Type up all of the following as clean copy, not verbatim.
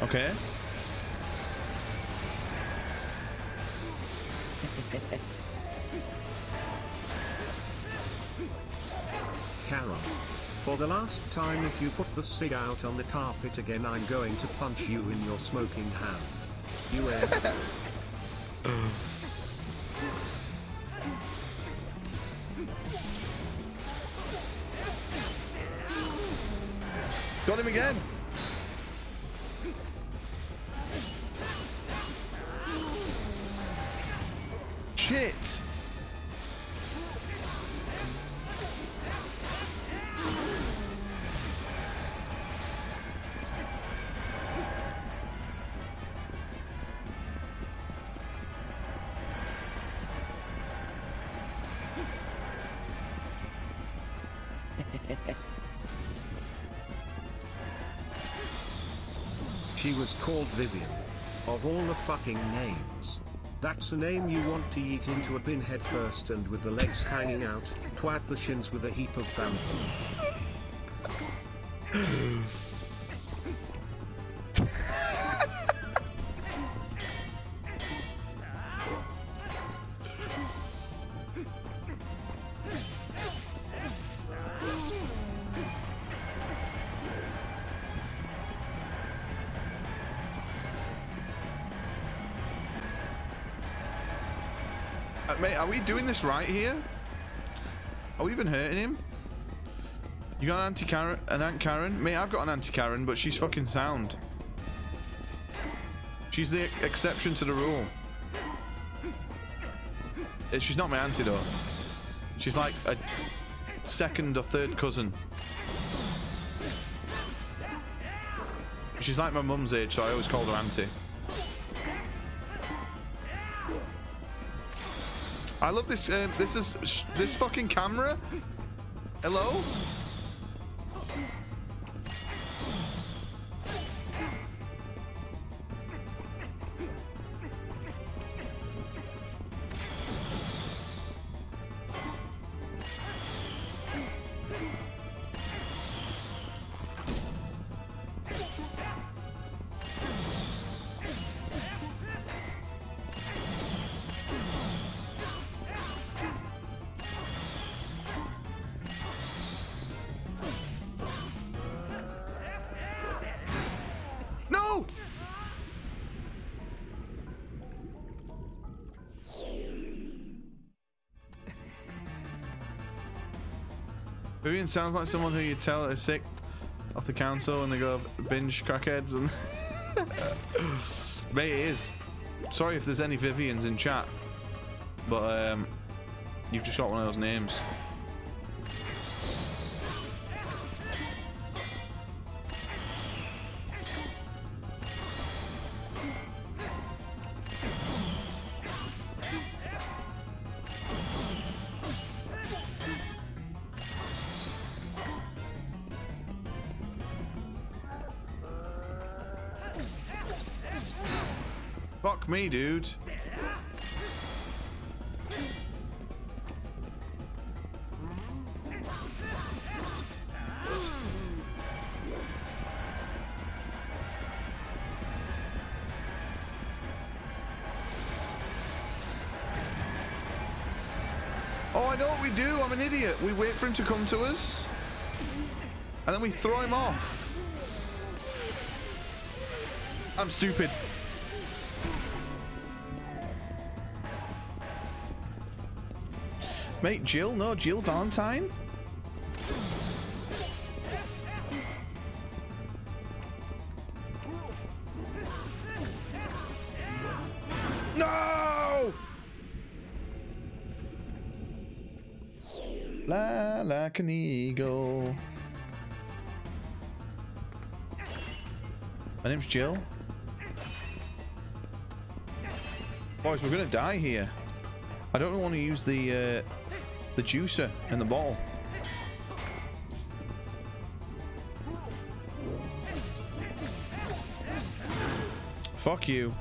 Okay. Carol. For the last time, if you put the cig out on the carpet again, I'm going to punch you in your smoking hand. You Got him again. Shit. She was called Vivian. Of all the fucking names. That's a name you want to eat into a bin head first and with the legs hanging out, twat the shins with a heap of bamboo. Mate, are we doing this right here? Are we even hurting him? You got an Aunt Karen? Mate, I've got an Auntie Karen, but she's fucking sound. She's the exception to the rule. She's not my auntie though. She's like a second or third cousin. She's like my mum's age, so I always called her auntie. I love this. This fucking camera. Hello. Vivian sounds like someone who you tell is sick off the council and they go binge crackheads and mate, it is. Sorry if there's any Vivians in chat, but you've just got one of those names. Fuck me, dude. Oh, I know what we do. I'm an idiot. We wait for him to come to us, and then we throw him off. I'm stupid. Mate, Jill? No, Jill Valentine? No! Fly like an eagle. My name's Jill. Boys, we're gonna die here. I don't want to use the juicer and the ball. Fuck you.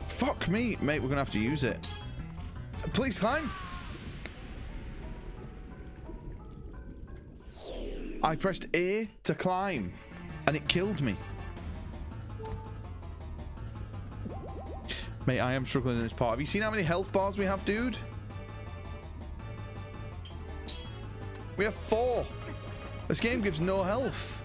Fuck me, mate, we're gonna have to use it. Please climb. I pressed A to climb, and it killed me. Mate, I am struggling in this part. Have you seen how many health bars we have, dude? We have 4. This game gives no health.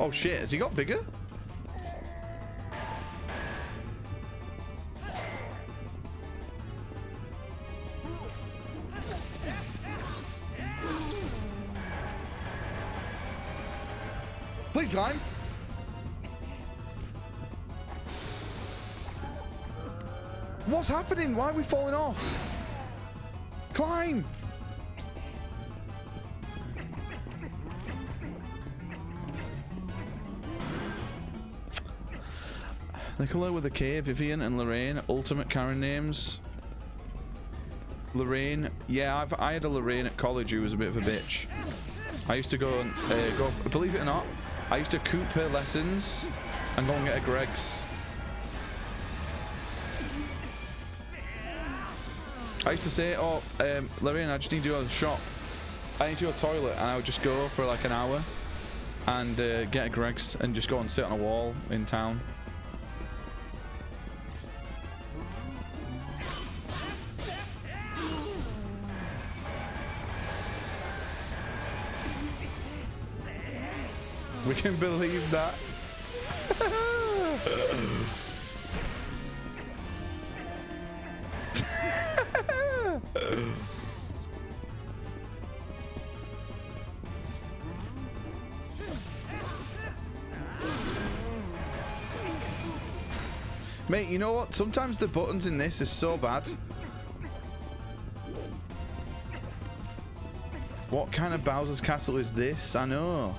Oh shit, has he got bigger? Please climb. What's happening? Why are we falling off? Climb. Nicola with a K, Vivian and Lorraine, ultimate Karen names. Lorraine, yeah, I had a Lorraine at college who was a bit of a bitch. I used to go and believe it or not, I used to coop her lessons and go and get her Greg's. I used to say, oh, Lorraine, I just need you to go to the shop. I need to go to the toilet, and I would just go for like an hour and get a Greg's and just go and sit on a wall in town. We can believe that. Mate, you know what? Sometimes the buttons in this is so bad. What kind of Bowser's Castle is this? I know.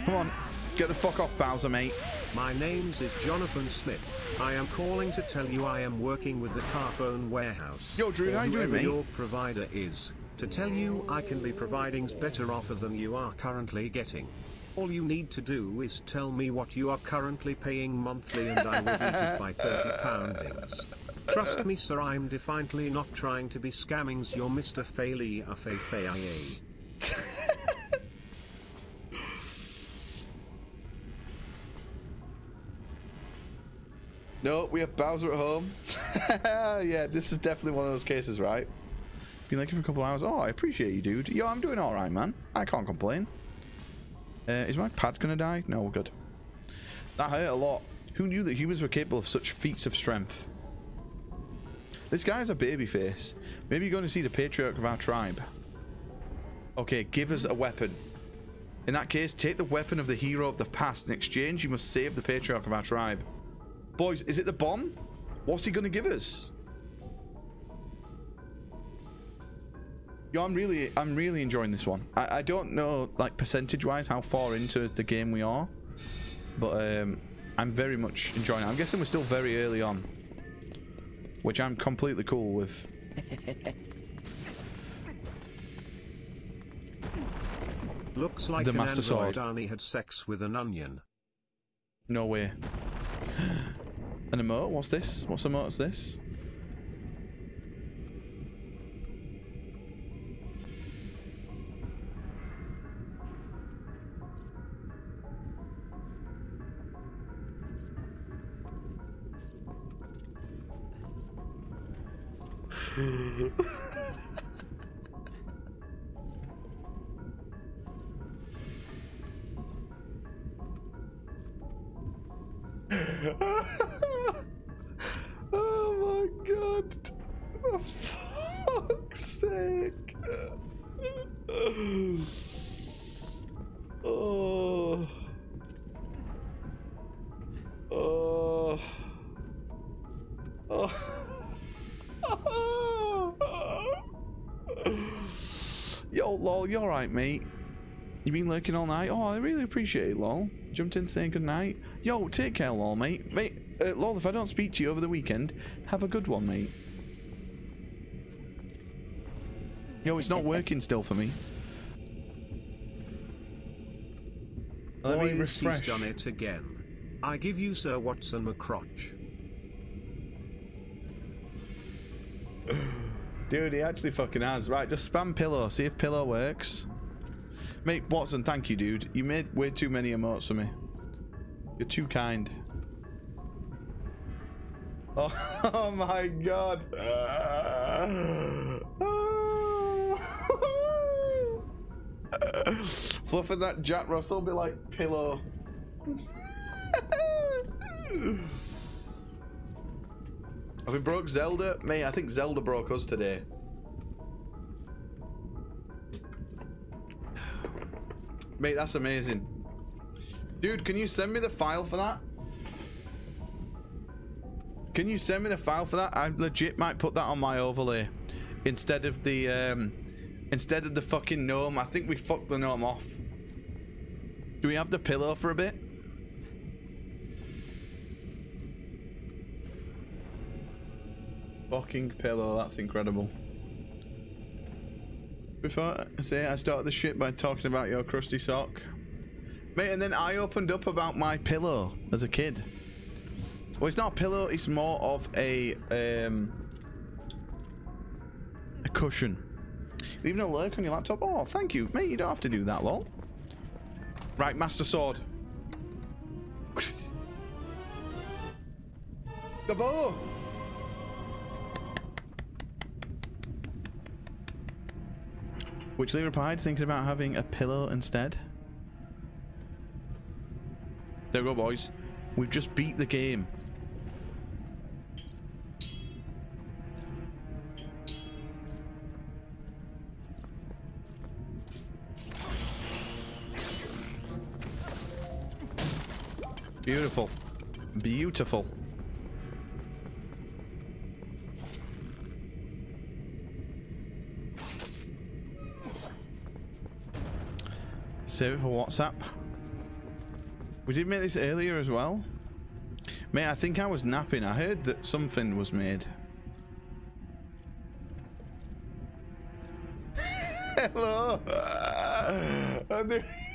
Come on, get the fuck off, Bowser, mate. My name's is Jonathan Smith. I am calling to tell you I am working with the Carphone warehouse. Yo, Drew, how you doing, mate? Your provider is to tell you I can be providing better offer than you are currently getting. All you need to do is tell me what you are currently paying monthly, and I will beat it by 30 poundings. Trust me, sir, I'm definitely not trying to be scammings. You're Mr. Failey Afay. No, we have Bowser at home. Yeah, this is definitely one of those cases, right? Been looking for a couple of hours. Oh, I appreciate you, dude. Yo, I'm doing all right, man. I can't complain. Is my pad gonna die? No, we're good. That hurt a lot. Who knew that humans were capable of such feats of strength? This guy's a baby face. Maybe you're going to see the patriarch of our tribe. Okay, give us a weapon. In that case, take the weapon of the hero of the past. In exchange, you must save the patriarch of our tribe. Boys, is it the bomb? What's he going to give us? Yo, I'm really enjoying this one. I don't know, like, percentage-wise how far into the game we are, but I'm very much enjoying it. I'm guessing we're still very early on, which I'm completely cool with. Looks like the an Master Sword. Arnie had sex with an onion. No way. An emote? What's this? What's emote's this? Oh my god. For fuck's sake. Oh. Oh. Oh. Yo, lol, you alright, mate? You been lurking all night? Oh, I really appreciate it, lol. Jumped in saying good night. Yo, take care, lol, mate. Lol, if I don't speak to you over the weekend, have a good one, mate. Yo, it's not working still for me. Let me refresh. He's done it again. I give you Sir Watson a crotch. Dude, he actually fucking has. Right, just spam pillow. See if pillow works. Mate, Watson, thank you, dude. You made way too many emotes for me. You're too kind. Oh, oh my god. Fluffing that Jack Russell be like pillow. Have we broke Zelda? Mate, I think Zelda broke us today. Mate, that's amazing. Dude, can you send me the file for that? Can you send me the file for that? I legit might put that on my overlay instead of the fucking gnome. I think we fucked the gnome off. Do we have the pillow for a bit? Fucking pillow, that's incredible. Before I say I started the shit by talking about your crusty sock. Mate, and then I opened up about my pillow as a kid. Well, it's not a pillow, it's more of a cushion. Leaving a lurk on your laptop? Oh, thank you. Mate, you don't have to do that, lol. Right, Master Sword. The bow! Which Lee replied, thinking about having a pillow instead. There we go, boys. We've just beat the game. Beautiful. Beautiful. Save it for WhatsApp. We did make this earlier as well. Mate, I think I was napping. I heard that something was made. Hello.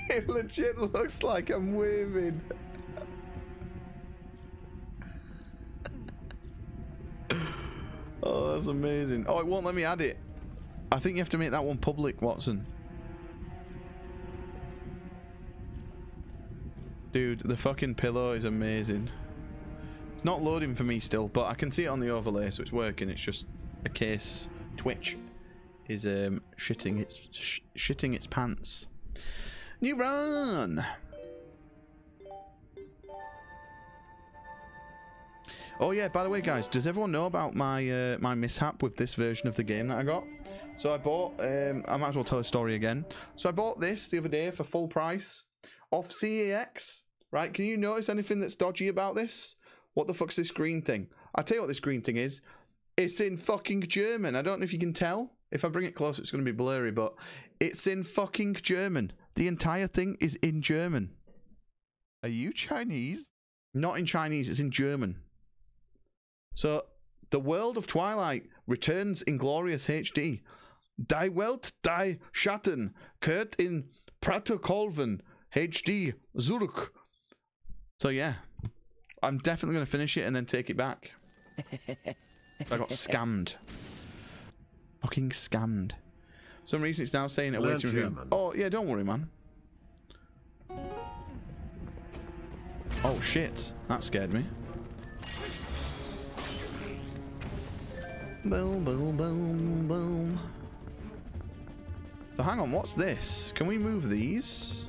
It legit looks like I'm waving. Oh, that's amazing. Oh, it won't let me add it. I think you have to make that one public, Watson. Dude, the fucking pillow is amazing. It's not loading for me still, but I can see it on the overlay, so it's working. It's just a case Twitch is shitting its pants. New run. Oh yeah, by the way, guys, does everyone know about my my mishap with this version of the game that I got? So I bought, I might as well tell a story again. So I bought this the other day for full price off CEX, right? Can you notice anything that's dodgy about this? What the fuck's this green thing? I'll tell you what this green thing is. It's in fucking German. I don't know if you can tell. If I bring it closer, it's going to be blurry, but it's in fucking German. The entire thing is in German. Are you Chinese? Not in Chinese, it's in German. So, the world of Twilight returns in glorious HD. Die Welt, die Schatten, kehrt in Protokolven, HD, Zurück. So yeah, I'm definitely going to finish it and then take it back. I got scammed. Fucking scammed. For some reason it's now saying it waiting room. Oh yeah, don't worry, man. Oh shit, that scared me. Boom, boom, boom, boom. So hang on, what's this? Can we move these?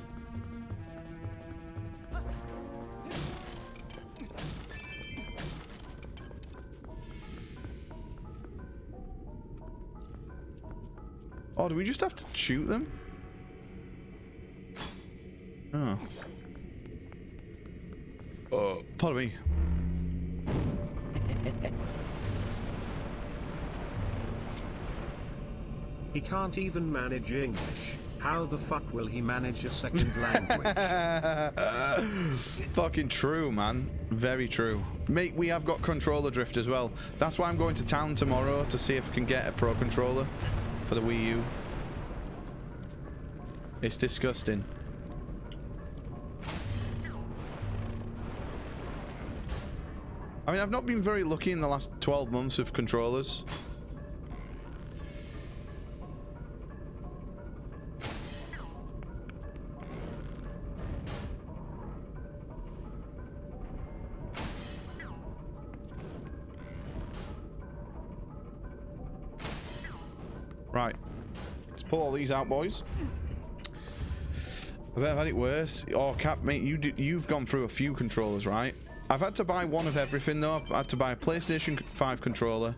Oh, do we just have to shoot them? Oh. Pardon me. He can't even manage English. How the fuck will he manage a second language? Fucking true, man. Very true. Mate, we have got controller drift as well. That's why I'm going to town tomorrow to see if I can get a pro controller for the Wii U. It's disgusting. I mean, I've not been very lucky in the last 12 months with controllers. Right. Let's pull all these out, boys. I bet I've had it worse. Oh, Cap, mate, you've gone through a few controllers, right? I've had to buy one of everything, though. I've had to buy a PlayStation 5 controller,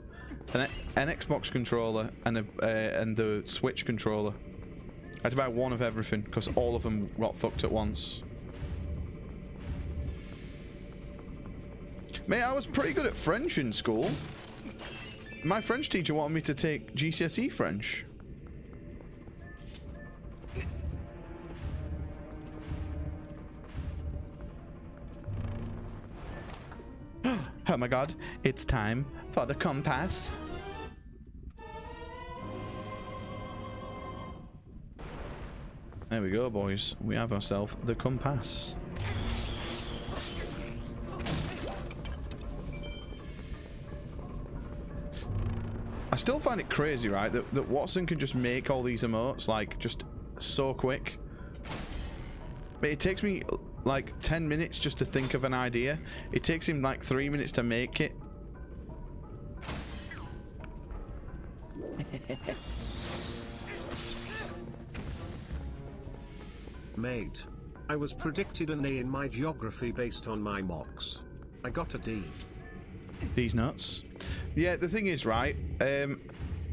an Xbox controller, and the Switch controller. I had to buy one of everything, because all of them got fucked at once. Mate, I was pretty good at French in school. My French teacher wanted me to take GCSE French. Oh my god, it's time for the compass. There we go, boys. We have ourselves the compass. I still find it crazy, right, that Watson can just make all these emotes, like, just so quick. But it takes me, like, 10 minutes just to think of an idea. It takes him, like, 3 minutes to make it. Mate, I was predicted an A in my geography based on my mocks. I got a D. These nuts. Yeah, the thing is, right,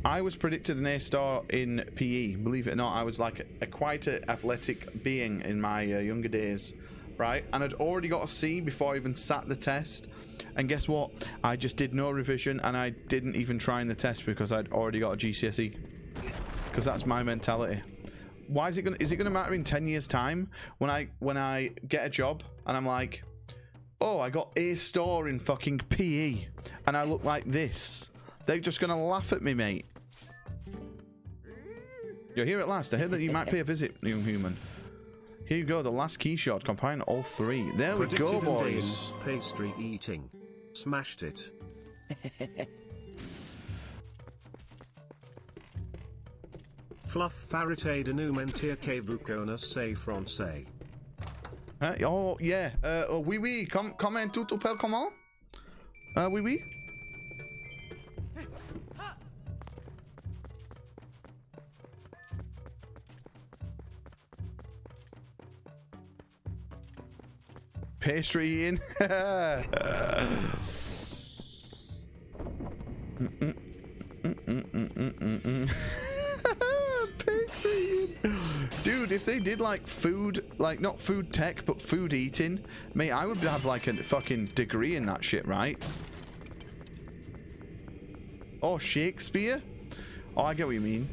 I was predicted an A star in PE. Believe it or not, I was like quite an athletic being in my younger days, right? And I'd already got a C before I even sat the test. And guess what? I just did no revision, and I didn't even try in the test because I'd already got a GCSE. Because that's my mentality. Why is it gonna matter in 10 years' time when I get a job and I'm like, oh, I got A star in fucking PE and I look like this? They're just gonna laugh at me, mate. You're here at last. I heard that you might pay a visit, young human. Here you go, the last key shot. Combine all three. There we go, boys. Pastry eating. Smashed it. Fluff farité de nous mentir que vous connaissez français. Oh, yeah. Oui, oui. Comment tu t'appelles comment? Oui, oui. Pastry eating. Pastry. Dude, if they did like food, like not food tech, but food eating, mate, I would have like a fucking degree in that shit, right? Oh, Shakespeare? Oh, I get what you mean.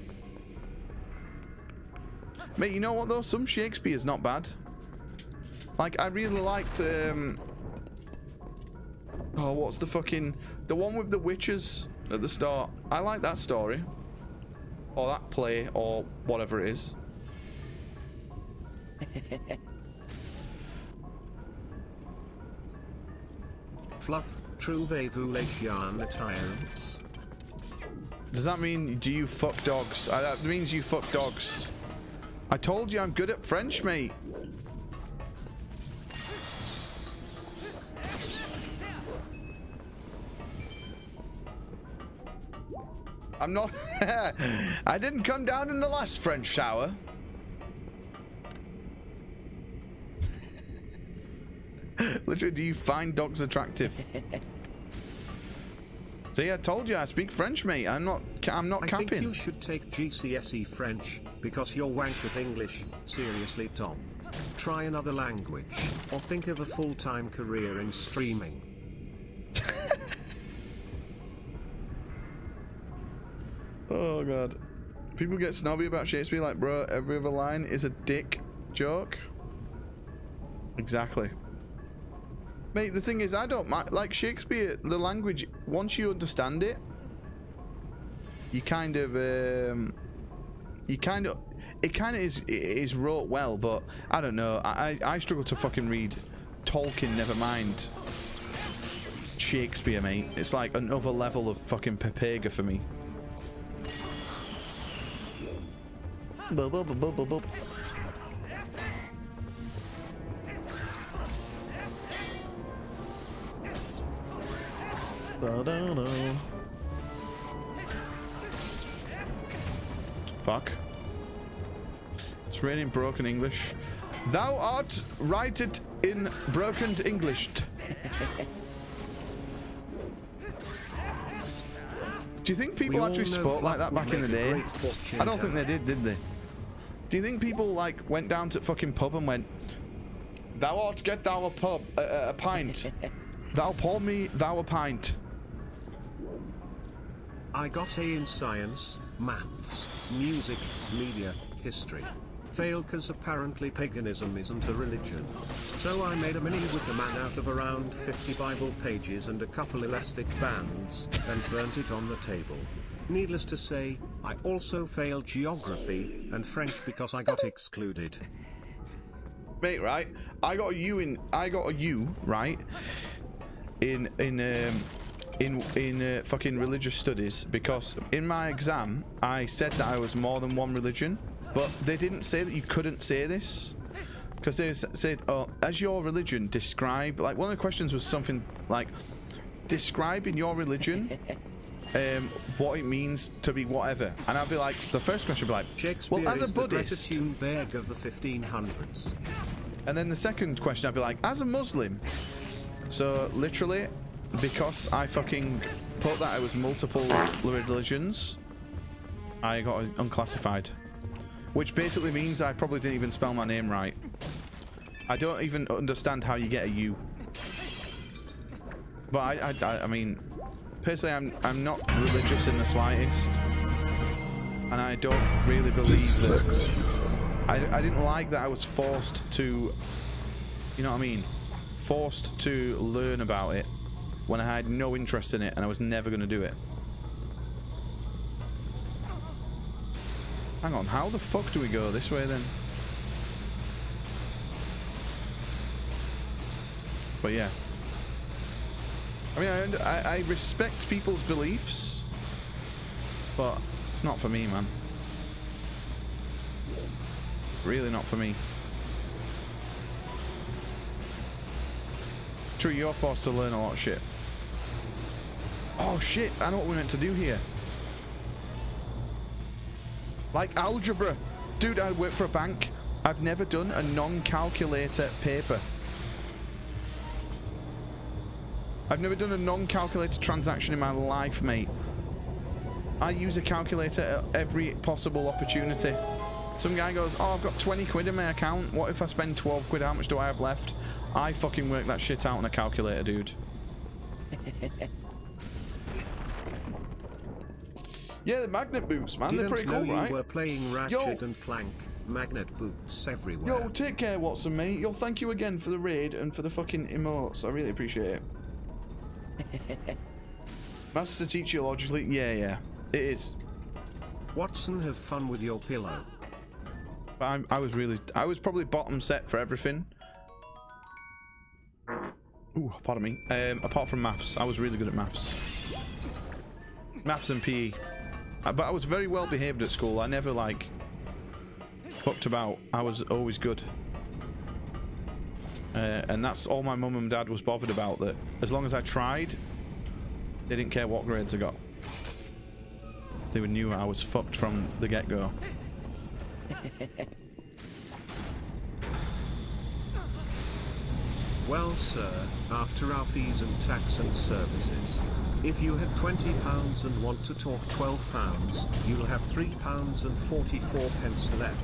Mate, you know what though? Some Shakespeare's not bad. Like, I really liked, oh, what's the fucking... The one with the witches at the start. I like that story. Or that play, or whatever it is. Fluff, trouvez-vous les chiens tyrants? Does that mean, do you fuck dogs? That means you fuck dogs. I told you I'm good at French, mate. I'm not... I didn't come down in the last French shower. Literally, do you find dogs attractive? See, I told you I speak French, mate. I'm not capping. I think you should take GCSE French, because you're wank at English. Seriously, Tom. Try another language, or think of a full-time career in streaming. Oh, God. People get snobby about Shakespeare like, bro, every other line is a dick joke. Exactly. Mate, the thing is, I don't mind. Like, Shakespeare, the language, once you understand it, it kind of is wrote well, but I don't know. I struggle to fucking read Tolkien, never mind Shakespeare, mate. It's like another level of fucking Pepega for me. Bub, bub, bub, bub, bub. Fuck. It's raining broken English. Thou art write it in broken English. Do you think people actually spoke like that back in the day? I don't think they did they? Do you think people like went down to fucking pub and went, thou art get thou a pint. Thou pour me thou a pint. I got A in science, maths, music, media, history. Failed cause apparently paganism isn't a religion. So I made a mini with the man out of around 50 Bible pages and a couple elastic bands, and burnt it on the table. Needless to say, I also failed geography and French because I got excluded. Mate, right? I got a U, right? In fucking religious studies, because in my exam I said that I was more than one religion, but they didn't say that you couldn't say this, because they said, oh, as your religion describe, like one of the questions was something like, describe in your religion what it means to be whatever, and I'd be like, the first question would be like, Shakespeare well, as a is Buddhist, the Thunberg of the 1500s. and then the second question I'd be like, as a Muslim. So literally, because I fucking put that it was multiple religions, I got unclassified, which basically means I probably didn't even spell my name right. I don't even understand how you get a U. But I mean, personally, I'm not religious in the slightest, and I don't really believe that. I didn't like that I was forced to, you know what I mean, forced to learn about it when I had no interest in it and I was never going to do it. Hang on, how the fuck do we go this way then? But yeah. I mean, I respect people's beliefs, but it's not for me, man. Really not for me. True, you're forced to learn a lot of shit. Oh shit, I know what we're meant to do here. Like algebra. Dude, I work for a bank. I've never done a non-calculator paper. I've never done a non-calculator transaction in my life, mate. I use a calculator at every possible opportunity. Some guy goes, oh, I've got 20 quid in my account. What if I spend 12 quid? How much do I have left? I fucking work that shit out on a calculator, dude. Yeah, the magnet boots, man. They're pretty cool, right? You were playing Ratchet and Clank. Magnet boots everywhere. Yo, take care, Watson, mate. Yo, thank you again for the raid and for the fucking emotes. I really appreciate it. Master teach you logically? Yeah. It is. Watson, have fun with your pillow. But I was probably bottom set for everything. Ooh, pardon me. Apart from maths, I was really good at maths. Maths and PE. But I was very well behaved at school. I never, like, fucked about. I was always good. And that's all my mum and dad was bothered about, that as long as I tried, they didn't care what grades I got. They knew I was fucked from the get-go. Well, sir, after our fees and tax and services, if you had £20 and want to talk £12, you'll have £3.44 left.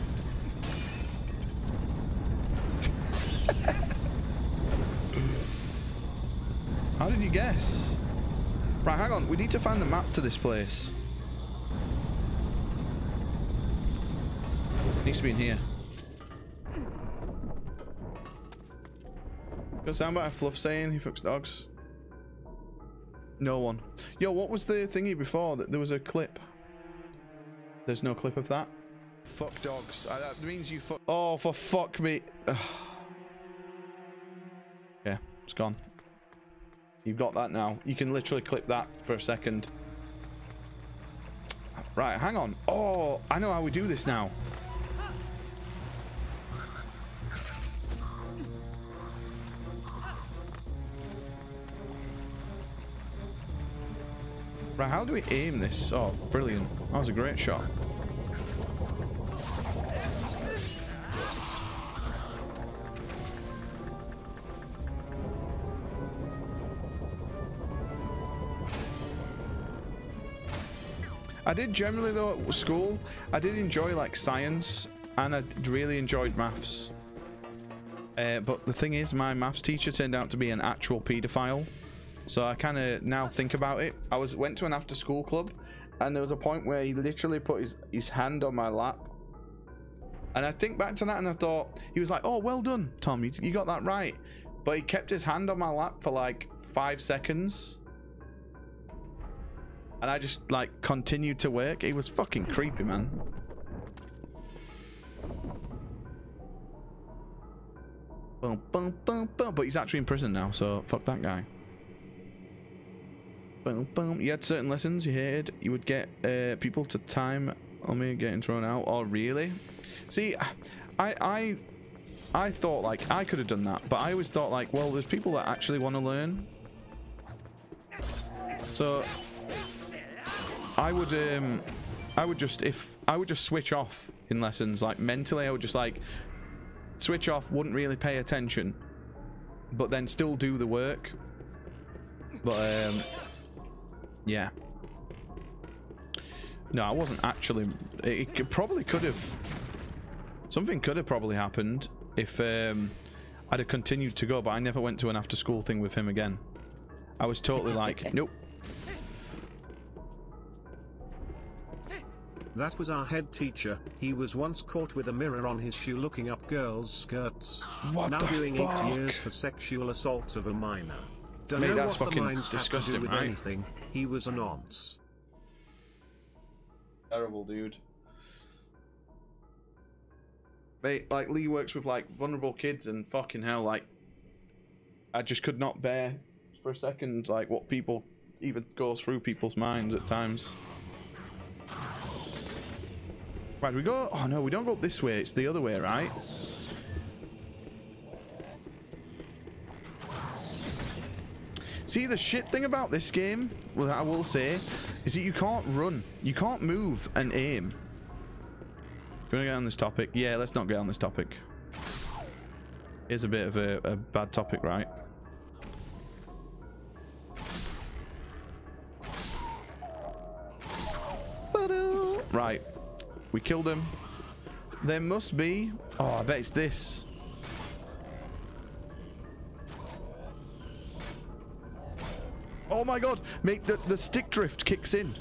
How did you guess? Right, hang on. We need to find the map to this place. Needs to be in here. Got soundbite of Fluff saying he fucks dogs. No one. Yo, what was the thingy before? That there was a clip. There's no clip of that. Fuck dogs. That means you fuck. Oh, for fuck me. Yeah, it's gone. You've got that now. You can literally clip that for a second. Right, hang on. Oh, I know how we do this now. Right, how do we aim this? Oh, brilliant. That was a great shot. I did generally, though, at school, I did enjoy, like, science, and I really enjoyed maths. But the thing is, my maths teacher turned out to be an actual paedophile. So I kind of now think about it. I went to an after-school club, and there was a point where he literally put his hand on my lap. And I think back to that, and I thought, he was like, oh, well done, Tom, you got that right. But he kept his hand on my lap for, like, 5 seconds. And I just, like, continued to work. It was fucking creepy, man. Boom, boom, boom, boom. But he's actually in prison now, so fuck that guy. Boom, boom. You had certain lessons you hated. You would get people to time on me getting thrown out. Oh, really? See, I thought, like, I could have done that. But I always thought, like, well, there's people that actually want to learn. So I would just switch off in lessons, like mentally. I would just like switch off, wouldn't really pay attention, but then still do the work. But yeah, no, I wasn't actually. It probably could have. Something could have probably happened if I'd have continued to go, but I never went to an after-school thing with him again. I was totally like, nope. That was our head teacher. He was once caught with a mirror on his shoe looking up girls' skirts. What now the doing fuck? 8 years for sexual assault of a minor. Don't Mate, know that's what the fucking mines had to disgusting, do with right? anything. He was a nonce. Terrible, dude. Mate, like, Lee works with, like, vulnerable kids, and fucking hell, like, I just could not bear for a second, like, what people even goes through people's minds at times. Right, we go... Oh, no, we don't go up this way. It's the other way, right? See, the shit thing about this game, well, I will say, is that you can't run. You can't move and aim. Do you want to get on this topic? Yeah, let's not get on this topic. Here's a bit of a bad topic, right? Right. We killed him. There must be... Oh, I bet it's this. Oh my god! Mate, the stick drift kicks in.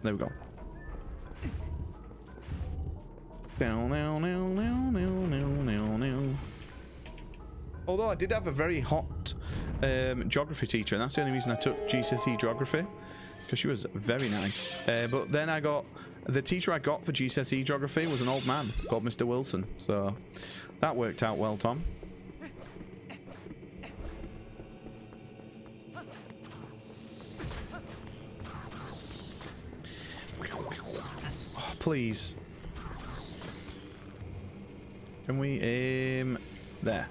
There we go. Down, down, down, down, down, down, down, down. Although I did have a very hot geography teacher, and that's the only reason I took GCSE geography, because she was very nice. But then I got... The teacher I got for GCSE geography was an old man called Mr. Wilson, so that worked out well, Tom. Oh, please. Can we aim there?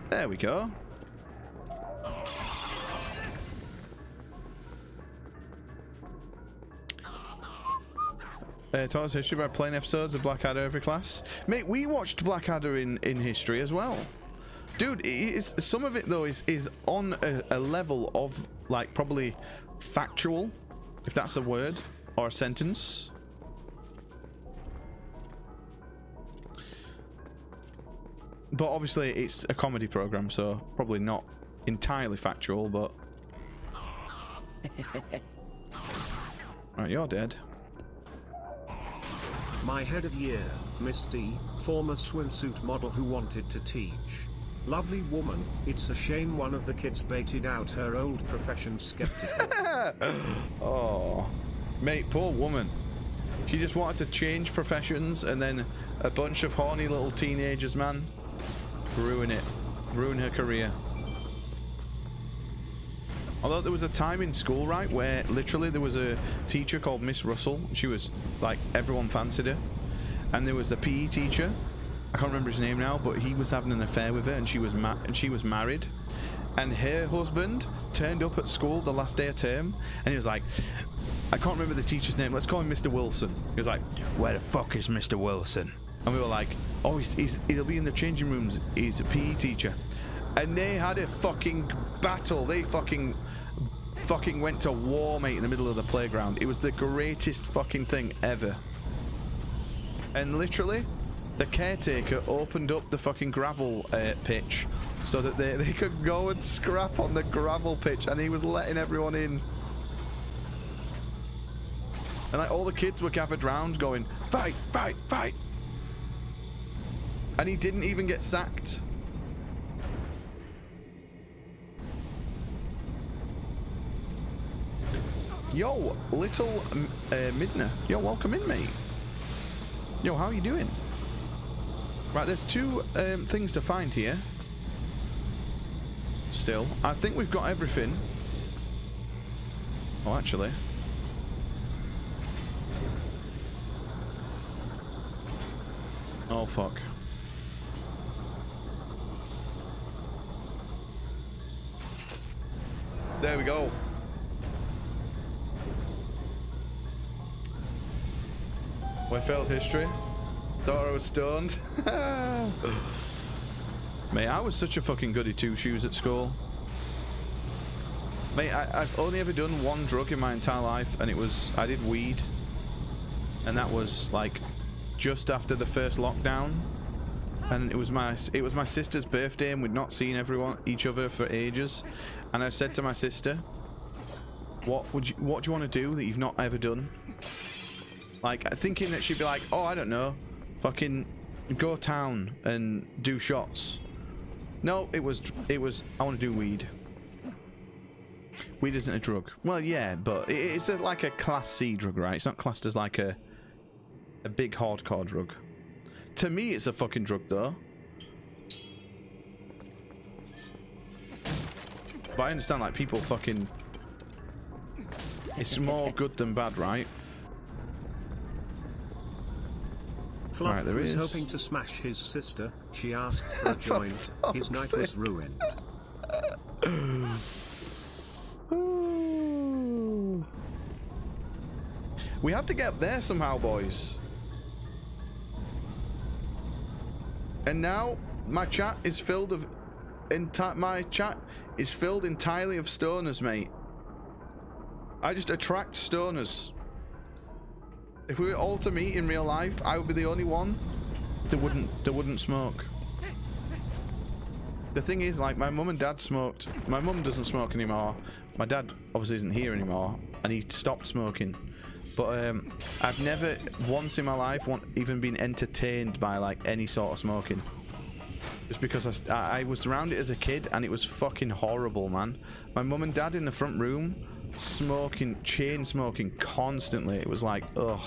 There we go. Taught us history by playing episodes of Blackadder every class. Mate, we watched Blackadder in history as well. Dude, some of it though is on a level of like probably factual, if that's a word or a sentence. But obviously it's a comedy program, so probably not entirely factual, but Right, you're dead. My head of year, Misty, former swimsuit model who wanted to teach. Lovely woman, it's a shame one of the kids baited out her old profession skeptical. Oh, mate, poor woman. She just wanted to change professions and then a bunch of horny little teenagers, man, ruin it. Ruin her career. Although there was a time in school, right, where literally there was a teacher called Miss Russell. She was like, everyone fancied her. And there was a PE teacher, I can't remember his name now, but he was having an affair with her, and she was married. And her husband turned up at school the last day of term, and he was like, I can't remember the teacher's name, let's call him Mr. Wilson. He was like, where the fuck is Mr. Wilson? And we were like, oh, he'll be in the changing rooms, he's a PE teacher. And they had a fucking battle. They fucking went to war, mate, in the middle of the playground. It was the greatest fucking thing ever. And literally, the caretaker opened up the fucking gravel pitch so that they could go and scrap on the gravel pitch, and he was letting everyone in. And like all the kids were gathered round going, fight, fight, fight. And he didn't even get sacked. Yo, little Midna. Yo, welcome in, mate. Yo, how are you doing? Right, there's two things to find here. Still. I think we've got everything. Oh, actually. Oh, fuck. There we go. We failed history. Thought I was stoned. Mate, I was such a fucking goody two-shoes at school. Mate, I've only ever done one drug in my entire life, and it was, I did weed. And that was like just after the first lockdown. And it was my sister's birthday, and we'd not seen each other for ages. And I said to my sister, what do you want to do that you've not ever done? Like, thinking that she'd be like, oh, I don't know, fucking go town and do shots. No, it was I want to do weed. Weed isn't a drug. Well, yeah, but it's like a class C drug, right? It's not classed as like a big hardcore drug. To me, it's a fucking drug, though. But I understand, like, people fucking... It's more good than bad, right? Fluff right, there was is. hoping to smash his sister. She asked for a joint. His night was ruined. We have to get up there somehow, boys. And now my chat is filled of entirely of stoners, mate. I just attract stoners. If we were all to meet in real life, I would be the only one that wouldn't smoke. The thing is, like, my mum and dad smoked. My mum doesn't smoke anymore. My dad obviously isn't here anymore, and he stopped smoking. But I've never once in my life even been entertained by like any sort of smoking. Just because I was around it as a kid, and it was fucking horrible, man. My mum and dad in the front room smoking, chain smoking constantly. It was like, ugh.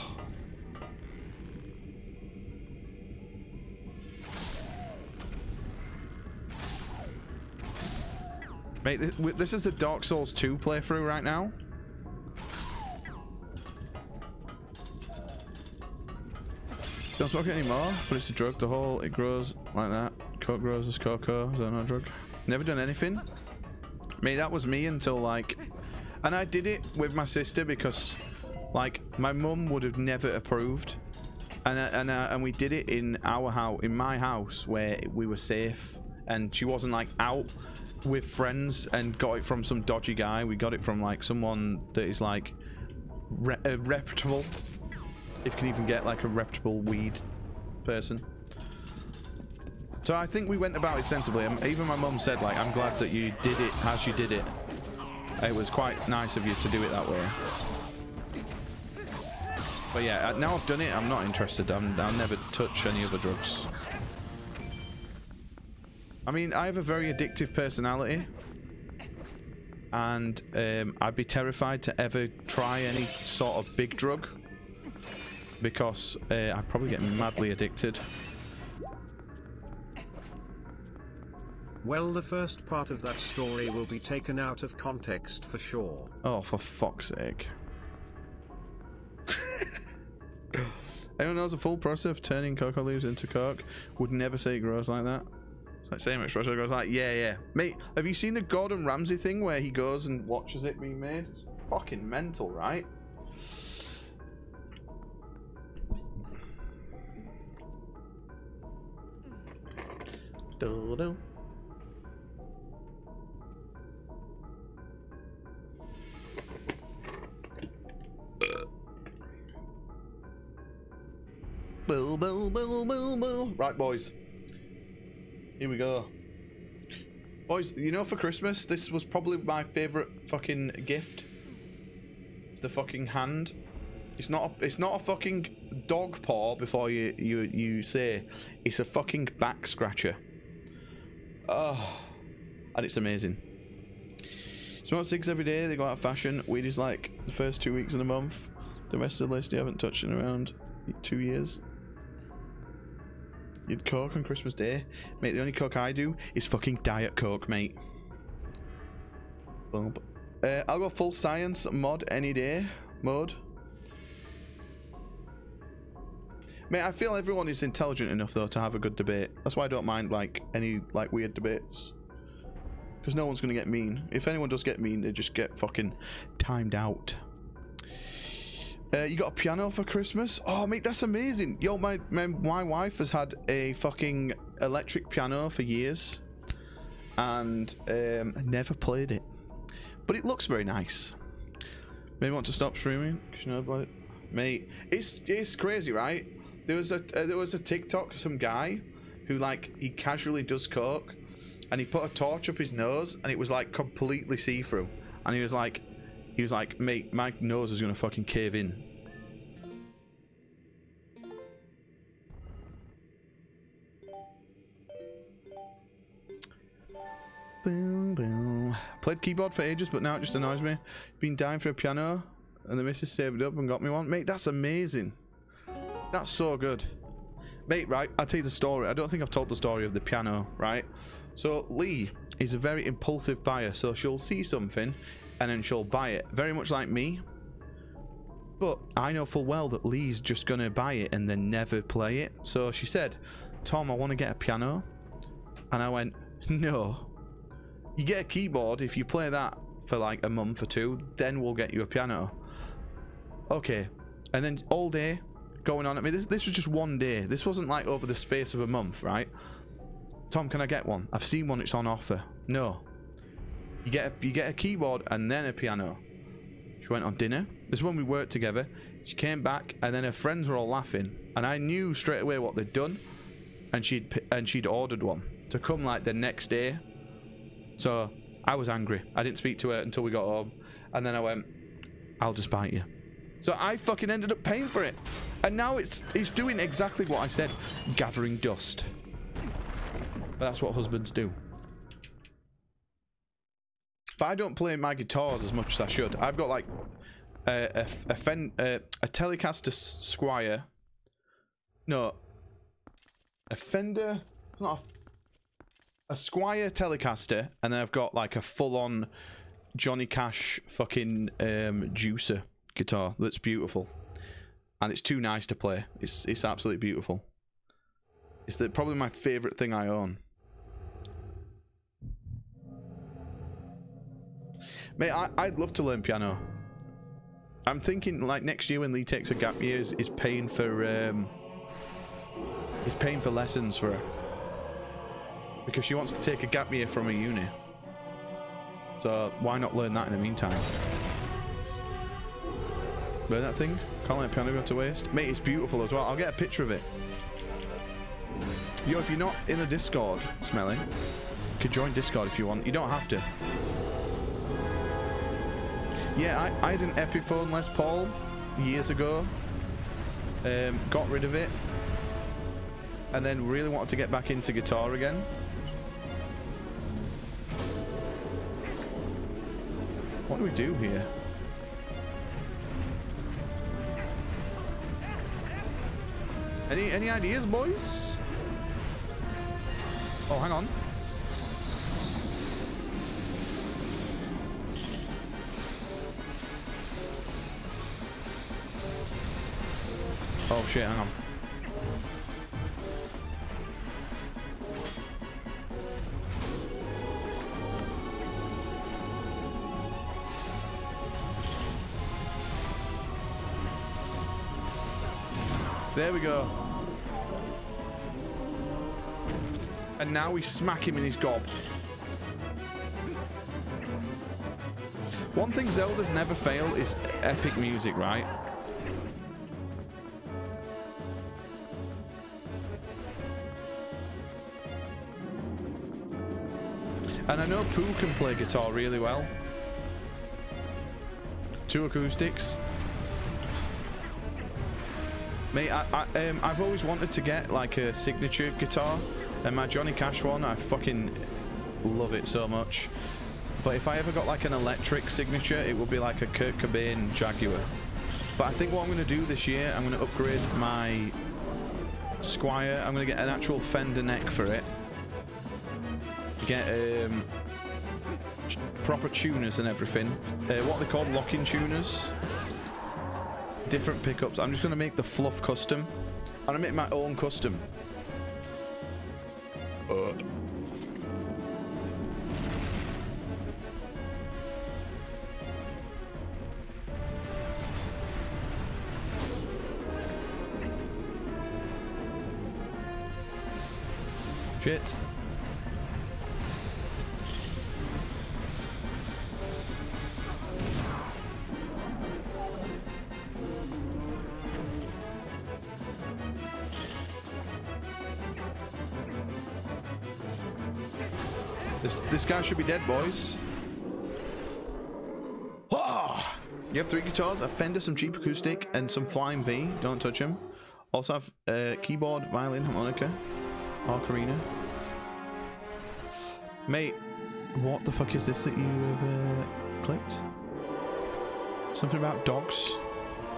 Mate, this is the Dark Souls 2 playthrough right now. Don't smoke it anymore, but it's a drug. It grows like that. Coke grows as cocoa. Is that not a drug? Never done anything. Mate, that was me until like... And I did it with my sister because, like, my mum would have never approved. And we did it in our house, in my house, where we were safe. And she wasn't, like, out with friends and got it from some dodgy guy. We got it from, like, someone that is, like, reputable. If you can even get, like, a reputable weed person. So I think we went about it sensibly. Even my mum said, like, I'm glad that you did it as you did it. It was quite nice of you to do it that way. But yeah, now I've done it, I'm not interested. I'll never touch any other drugs. I mean, I have a very addictive personality. And I'd be terrified to ever try any sort of big drug. Because I'd probably get madly addicted. Well, the first part of that story will be taken out of context for sure. Oh, for fuck's sake. Anyone knows the full process of turning cocoa leaves into coke would never say it grows like that. It's like same expression. It goes like, yeah. Mate, have you seen the Gordon Ramsay thing where he goes and watches it being made? It's fucking mental, right? Do-do. Boo, boo, boo, boo, boo. Right, boys. Here we go. Boys, you know, for Christmas, this was probably my favourite fucking gift. It's the fucking hand. It's not a fucking dog paw before you say. It's a fucking back scratcher. Oh. And it's amazing. Smoke cigs every day, they go out of fashion. Weed is like the first 2 weeks of the month. The rest of the list you haven't touched in around 2 years. You'd coke on Christmas Day? Mate, the only coke I do is fucking Diet Coke, mate. I'll go full science mod any day. Mode. Mate, I feel everyone is intelligent enough though to have a good debate. That's why I don't mind like any like weird debates. Because no one's gonna get mean. If anyone does get mean, they just get fucking timed out. You got a piano for Christmas? Oh, mate, that's amazing. Yo, my wife has had a fucking electric piano for years. And never played it. But it looks very nice. Maybe want to stop streaming? Because you know about it. Mate, it's crazy, right? There was a TikTok, some guy who like, he casually does coke. And he put a torch up his nose and it was like completely see-through. And he was like, mate, my nose is gonna fucking cave in. Boom, boom. Played keyboard for ages, but now it just annoys me. Been dying for a piano, and the missus saved up and got me one. Mate, that's amazing. That's so good. Mate, right, I'll tell you the story. I don't think I've told the story of the piano, right? So, Lee is a very impulsive buyer, so she'll see something and then she'll buy it, very much like me. But I know full well that Lee's just gonna buy it and then never play it. So she said, Tom, I want to get a piano. And I went, no. You get a keyboard, if you play that for like a month or two, then we'll get you a piano. Okay. And then all day going on at me. This was just one day. This wasn't like over the space of a month, right? Tom, can I get one? I've seen one, it's on offer. No. You get a keyboard and then a piano. She went on dinner. This is when we worked together. She came back and then her friends were all laughing. And I knew straight away what they'd done. And she'd ordered one to come like the next day. So I was angry. I didn't speak to her until we got home. And then I went, I'll just bite you. So I fucking ended up paying for it. And now it's doing exactly what I said. Gathering dust. But that's what husbands do. But I don't play my guitars as much as I should. I've got like a Telecaster Squire. No. A Fender. It's not a Squire Telecaster. And then I've got like a full-on Johnny Cash fucking juicer guitar. That's beautiful. And it's too nice to play. It's absolutely beautiful. It's probably my favourite thing I own. Mate, I'd love to learn piano. I'm thinking like next year when Lee takes a gap year, is paying for lessons for her because she wants to take a gap year from a uni. So why not learn that in the meantime? Learn that thing. Can't let piano go to waste. Mate, it's beautiful as well. I'll get a picture of it. Yo, if you're not in a Discord, Smelly, you could join Discord if you want. You don't have to. Yeah, I had an Epiphone Les Paul years ago. got rid of it, and then really wanted to get back into guitar again. What do we do here? Any ideas, boys? Oh, hang on. Oh shit, hang on. There we go. And now we smack him in his gob. One thing Zelda's never fail is epic music, right? And I know Pooh can play guitar really well. 2 acoustics. Mate, I've always wanted to get like a signature guitar, and my Johnny Cash one, I fucking love it so much. But if I ever got like an electric signature, it would be like a Kurt Cobain Jaguar. But I think what I'm going to do this year, I'm going to upgrade my Squire. I'm going to get an actual Fender neck for it. Get proper tuners and everything. What are they called? Lock-in tuners. Different pickups. I'm just going to make the fluff custom. I'm going to make my own custom. Shit. This guy should be dead, boys. Oh! You have 3 guitars, a Fender, some cheap acoustic, and some Flying V. Don't touch them. Also have keyboard, violin, harmonica, ocarina. Mate, what the fuck is this that you have clicked? Something about dogs.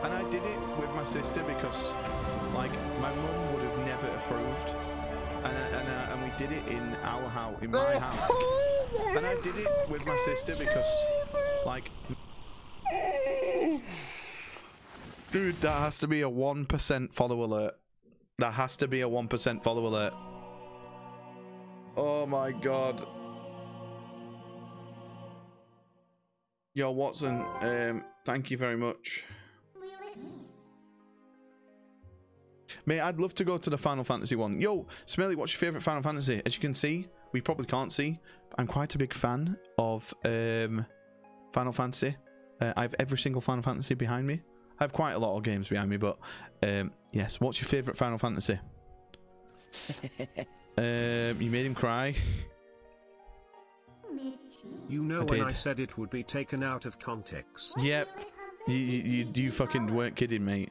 And I did it with my sister because, like, my mum would have never approved. And we did it in our house, in my house. And I did it with my sister because, like, dude, that has to be a 1% follow alert. That has to be a 1% follow alert. Oh my god. Yo, Watson, thank you very much. Mate, I'd love to go to the Final Fantasy one. Yo, Smelly, what's your favourite Final Fantasy? As you can see, we probably can't see, I'm quite a big fan of Final Fantasy. I have every single Final Fantasy behind me. I have quite a lot of games behind me, but yes, what's your favourite Final Fantasy? You made him cry. You know when I said it would be taken out of context. Yep. You fucking weren't kidding, mate.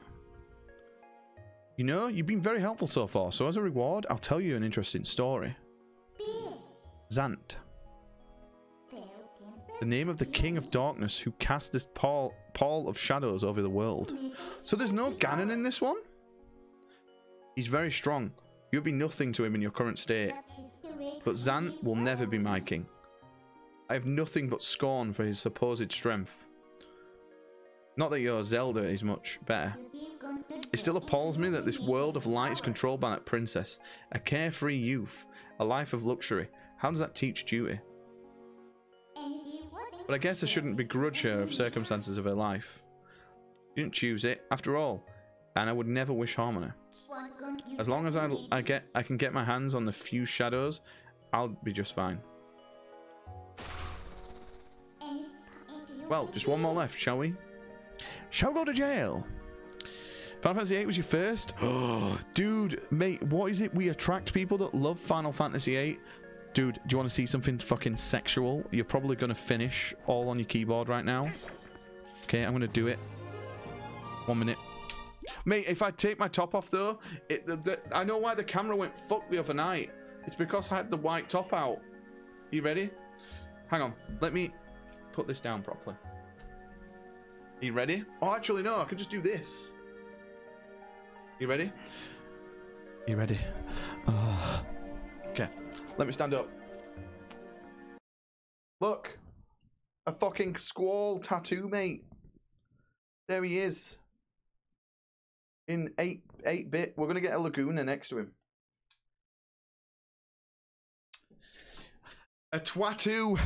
You know, you've been very helpful so far, so as a reward, I'll tell you an interesting story. Zant. The name of the King of Darkness who cast this pall of shadows over the world. So there's no Ganon in this one? He's very strong. You'll be nothing to him in your current state. But Zant will never be my king. I have nothing but scorn for his supposed strength. Not that your Zelda is much better. It still appalls me that this world of light is controlled by that princess. A carefree youth. A life of luxury. How does that teach duty? But I guess I shouldn't begrudge her of circumstances of her life. She didn't choose it, after all. And I would never wish harm on her. As long as I can get my hands on the few shadows, I'll be just fine. Well, just one more left, shall we? Shall we go to jail? Final Fantasy VIII was your first? Oh, dude, mate, what is it? We attract people that love Final Fantasy VIII. Dude, do you want to see something fucking sexual? You're probably going to finish all on your keyboard right now. Okay, I'm going to do it. 1 minute. Mate, if I take my top off though, I know why the camera went fuck the other night. It's because I had the white top out. You ready? Hang on. Let me put this down properly. Are you ready? Oh, actually, no. I could just do this. You ready? You ready? Okay. Let me stand up. Look. A fucking squall tattoo, mate. There he is. In 8-bit. We're going to get a Laguna next to him. A twatoo.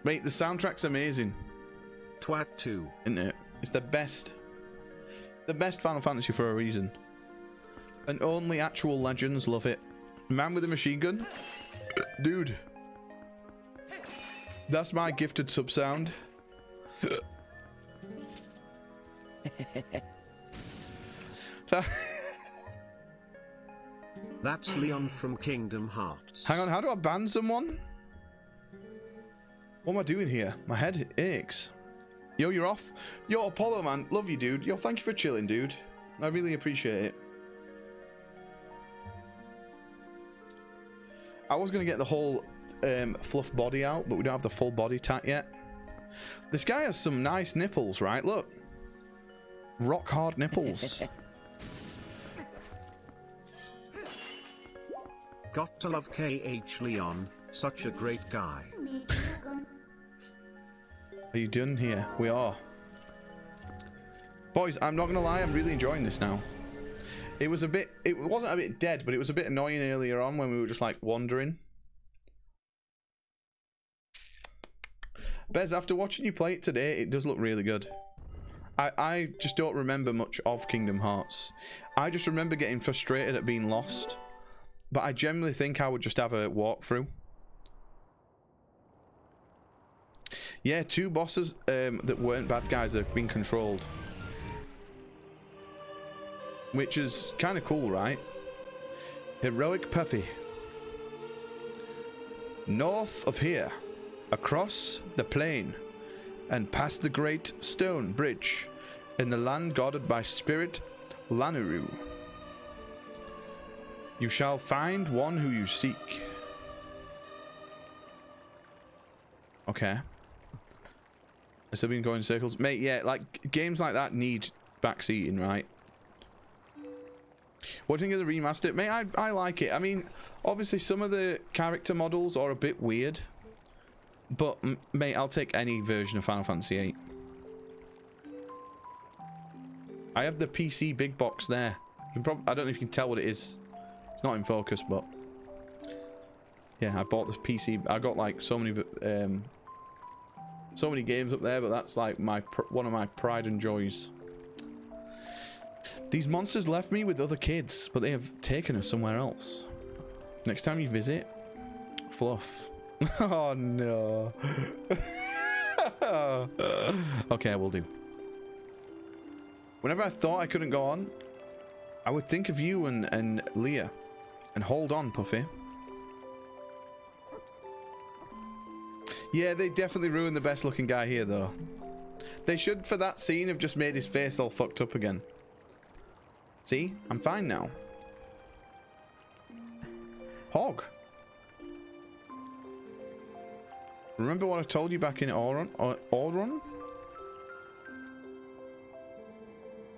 Mate, the soundtrack's amazing. Twat2. Isn't it? It's the best. The best Final Fantasy for a reason. And only actual legends love it. Man with a machine gun? Dude. That's my gifted sub sound. That's Leon from Kingdom Hearts. Hang on, how do I ban someone? What am I doing here? My head aches. Yo, you're off. Yo, Apollo, man. Love you, dude. Yo, thank you for chilling, dude. I really appreciate it. I was going to get the whole fluff body out, but we don't have the full body tat yet. This guy has some nice nipples, right? Look. Rock hard nipples. Got to love KH Leon. Such a great guy. Are you done here? We are. Boys, I'm not going to lie. I'm really enjoying this now. It wasn't a bit dead, but it was a bit annoying earlier on when we were just like wandering. Bez, after watching you play it today, it does look really good. I just don't remember much of Kingdom Hearts. I just remember getting frustrated at being lost. But I generally think I would just have a walkthrough. Yeah, 2 bosses that weren't bad guys have been controlled. Which is kind of cool, right? Heroic Puffy. North of here, across the plain, and past the great stone bridge, in the land guarded by Spirit Lanayru, you shall find one who you seek. Okay. Has still been going in circles? Mate, yeah, like, games like that need backseating, right? What do you think of the remaster? Mate, I like it. I mean, obviously some of the character models are a bit weird. But, mate, I'll take any version of Final Fantasy VIII. I have the PC big box there. I don't know if you can tell what it is. It's not in focus, but... yeah, I bought this PC. I got, like, so many games up there, but that's, like, one of my pride and joys. These monsters left me with other kids, but they have taken us somewhere else. Next time you visit, fluff. Oh no. Okay, will do. Whenever I thought I couldn't go on, I would think of you and Leah. And hold on, Puffy. Yeah, they definitely ruined the best looking guy here, though. They should, for that scene, have just made his face all fucked up again. See? I'm fine now. Hog. Remember what I told you back in Auron?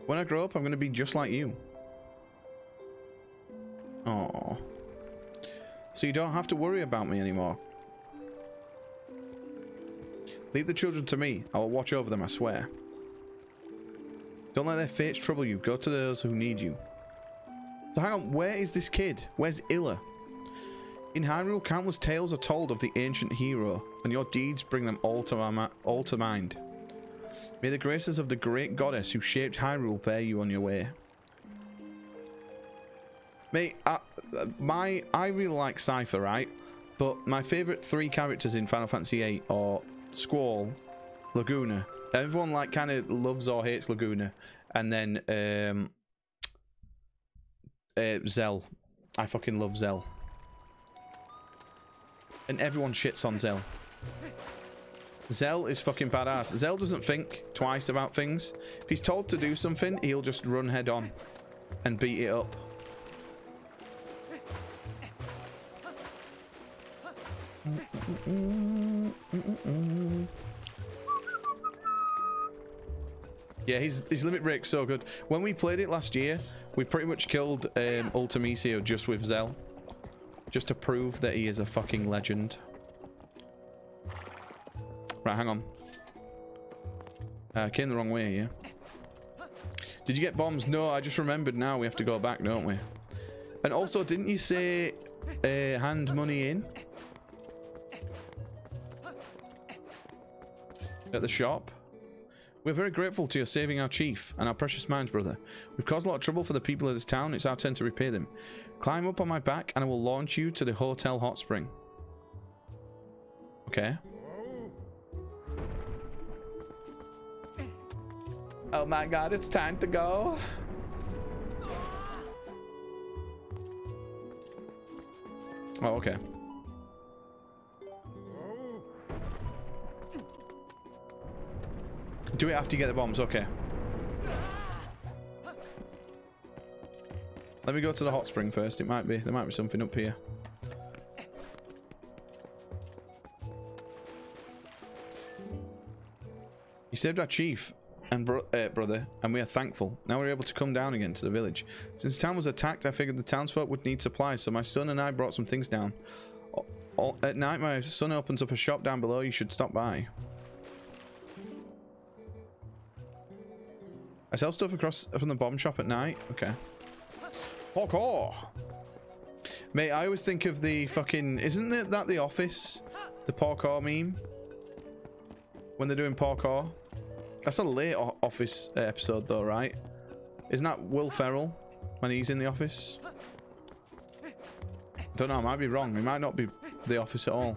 When I grow up, I'm going to be just like you. Aww. So you don't have to worry about me anymore. Leave the children to me. I will watch over them, I swear. Don't let their fates trouble you. Go to those who need you. So hang on, where is this kid? Where's Illa? In Hyrule, countless tales are told of the ancient hero, and your deeds bring them all to mind. May the graces of the great goddess who shaped Hyrule bear you on your way. Mate, I really like Cypher, right? But my favourite 3 characters in Final Fantasy VIII are Squall, Laguna. Everyone like kind of loves or hates Laguna, and then Zell. I fucking love Zell, and everyone shits on Zell. Zell is fucking badass. Zell doesn't think twice about things. If he's told to do something, he'll just run head on and beat it up. Yeah, his limit break's so good. When we played it last year, we pretty much killed Ultimisio just with Zell. Just to prove that he is a fucking legend. Right, hang on. Came the wrong way, yeah. Did you get bombs? No, I just remembered now we have to go back, don't we? And also, didn't you say hand money in? At the shop? We're very grateful to your saving our chief and our precious minds, brother. We've caused a lot of trouble for the people of this town. It's our turn to repay them. Climb up on my back and I will launch you to the Hotel Hot Spring. Okay. Oh my god, it's time to go. Oh, okay. Do it after you get the bombs, okay. Let me go to the hot spring first. There might be something up here. You saved our chief and brother, and we are thankful. Now we're able to come down again to the village. Since the town was attacked, I figured the townsfolk would need supplies, so my son and I brought some things down. At night, my son opens up a shop down below. You should stop by. I sell stuff across from the bomb shop at night. Okay. Parkour. Mate, I always think of the fucking... Isn't that The Office? The parkour meme? When they're doing parkour? That's a late Office episode though, right? Isn't that Will Ferrell when he's in the office? I don't know, I might be wrong. It might not be The Office at all.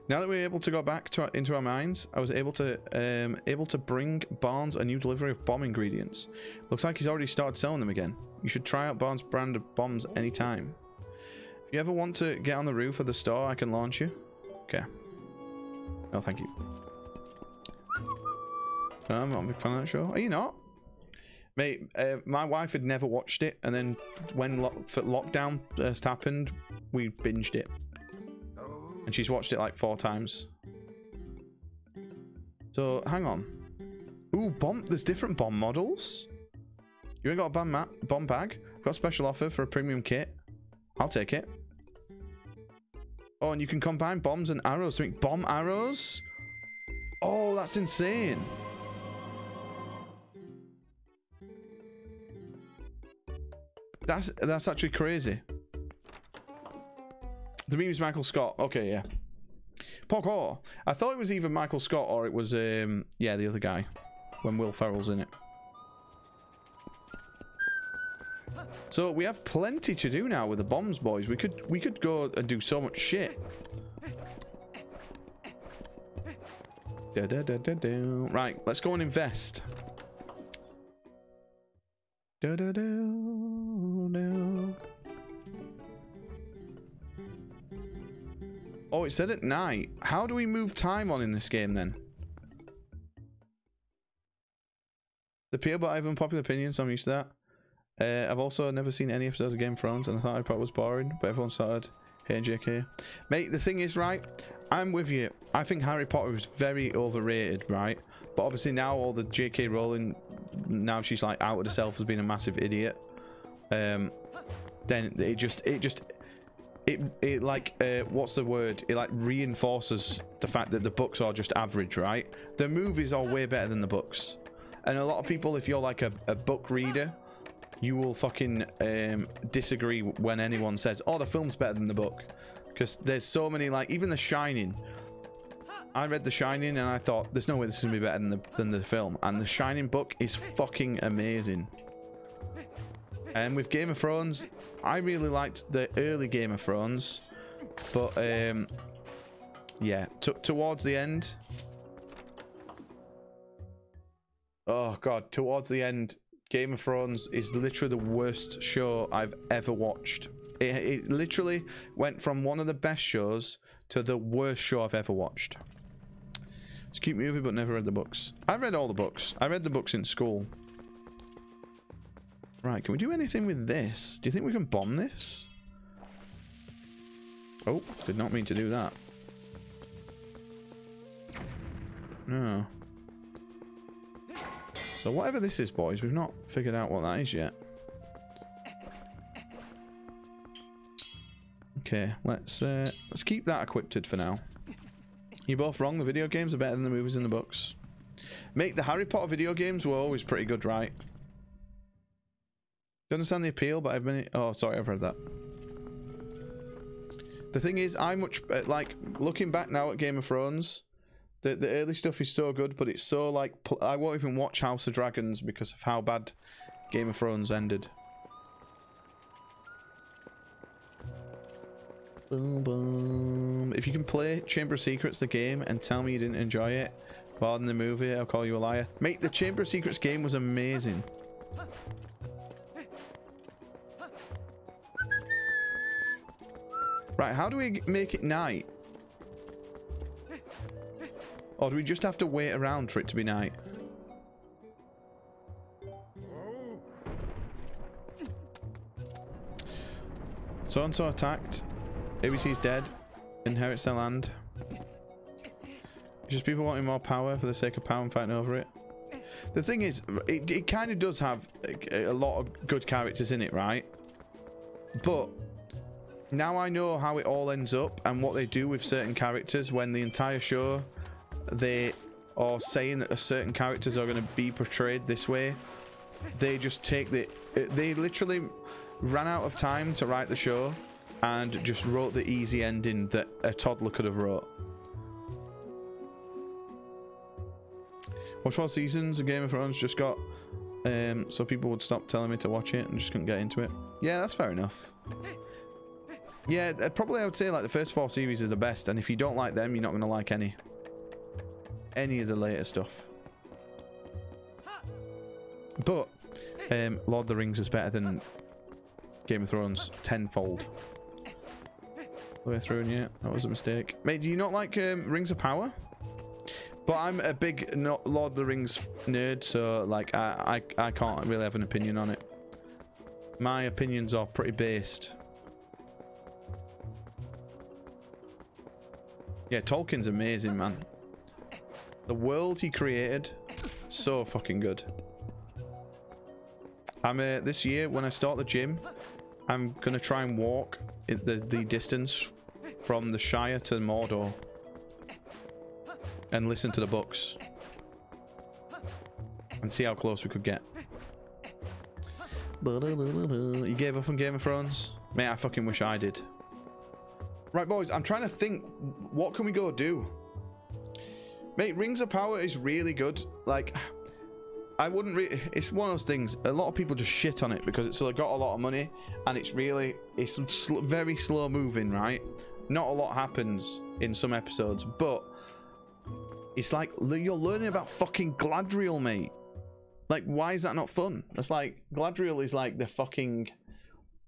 Now that we're able to go back into our mines, I was able to bring Barnes a new delivery of bomb ingredients. Looks like he's already started selling them again. You should try out Barnes' brand of bombs anytime. If you ever want to get on the roof of the store, I can launch you. Okay. No, thank you. No, I'm not a big fan of that show. Are you not? Mate, my wife had never watched it, and then when lockdown first happened, we binged it. And she's watched it like 4 times. So, hang on. Ooh, there's different bomb models. You ain't got a bomb bag? Got a special offer for a premium kit. I'll take it. Oh, and you can combine bombs and arrows to make bomb arrows? Oh, that's insane. That's actually crazy. The meme is Michael Scott. Okay, yeah. Parkour. I thought it was either Michael Scott or it was yeah, the other guy when Will Ferrell's in it. So we have plenty to do now with the bombs, boys. We could go and do so much shit. Right, let's go and invest. Oh, it said at night. How do we move time on in this game then? The PO, but I have unpopular opinions, so I'm used to that. I've also never seen any episode of Game of Thrones, and I thought Harry Potter was boring, but everyone started hating JK. Mate, the thing is, right, I'm with you. I think Harry Potter was very overrated, right? But obviously now all the JK Rowling, now she's like outed herself as being a massive idiot. Then it like what's the word? It like reinforces the fact that the books are just average, right? The movies are way better than the books, and a lot of people, if you're like a book reader, you will fucking disagree when anyone says, oh, the film's better than the book, because there's so many, like even The Shining. I read The Shining and I thought there's no way this is gonna be better than the film, and The Shining book is fucking amazing. And with Game of Thrones, I really liked the early Game of Thrones, but yeah, towards the end, oh god, towards the end, Game of Thrones is literally the worst show I've ever watched. It literally went from one of the best shows to the worst show I've ever watched. It's a cute movie, but never read the books. I've read all the books. I read the books in school. Right, can we do anything with this? Do you think we can bomb this? Oh, did not mean to do that. No. So whatever this is, boys, we've not figured out what that is yet. Okay, let's keep that equipped for now. You're both wrong. The video games are better than the movies and the books. Mate, the Harry Potter video games were always pretty good, right? Do you understand the appeal? But I've been... Oh, sorry, I've heard that. The thing is, I much... like, looking back now at Game of Thrones, the early stuff is so good, but it's so, like... I won't even watch House of Dragons because of how bad Game of Thrones ended. Boom, boom. If you can play Chamber of Secrets, the game, and tell me you didn't enjoy it, pardon the movie, I'll call you a liar. Mate, the Chamber of Secrets game was amazing. Right, how do we make it night? Or do we just have to wait around for it to be night? So-and-so attacked. ABC's dead. Inherits their land. Just people wanting more power for the sake of power and fighting over it. The thing is, it kind of does have a lot of good characters in it, right? But now I know how it all ends up and what they do with certain characters when the entire show they are saying that certain characters are going to be portrayed this way. They just take they literally ran out of time to write the show and just wrote the easy ending that a toddler could have wrote. Watched 4 seasons of Game of Thrones, just got so people would stop telling me to watch it and just couldn't get into it. Yeah, that's fair enough. Yeah, probably I would say like the first 4 series are the best, and if you don't like them, you're not going to like any of the later stuff. But Lord of the Rings is better than Game of Thrones tenfold. Way through, and yeah, that was a mistake. Mate, do you not like Rings of Power? But I'm a big Lord of the Rings nerd, so like I can't really have an opinion on it. My opinions are pretty based. Yeah, Tolkien's amazing, man. The world he created, so fucking good. I'm this year when I start the gym, I'm gonna try and walk the distance from the Shire to Mordor and listen to the books and see how close we could get. You gave up on Game of Thrones? Mate, I fucking wish I did. Right, boys, I'm trying to think, what can we go do? Mate, Rings of Power is really good. Like, I wouldn't really... It's one of those things, a lot of people just shit on it because it's got a lot of money and it's very slow moving, right? Not a lot happens in some episodes, but it's like you're learning about fucking Galadriel, mate. Like, why is that not fun? It's like, Galadriel is like the fucking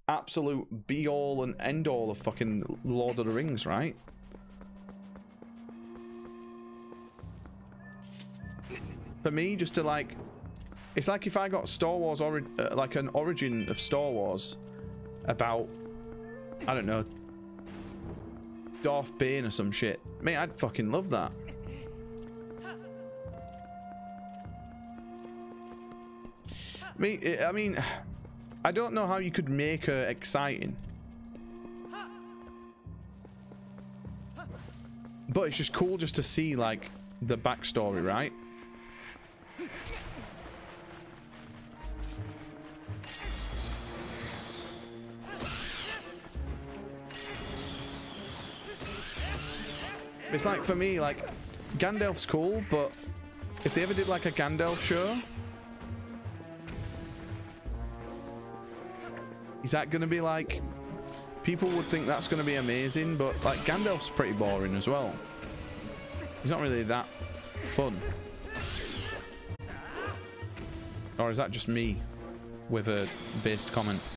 absolute be-all and end-all of fucking Lord of the Rings, right? For me, just to like... It's like if I got Star Wars, like an origin of Star Wars about, I don't know, Darth Bane or some shit. Mate, I'd fucking love that. I mean, I don't know how you could make her exciting. But it's just cool just to see, like, the backstory, right? It's like, for me, like, Gandalf's cool, but if they ever did, like, a Gandalf show, is that going to be, like, people would think that's going to be amazing, but, like, Gandalf's pretty boring as well. He's not really that fun. Or is that just me with a based comment?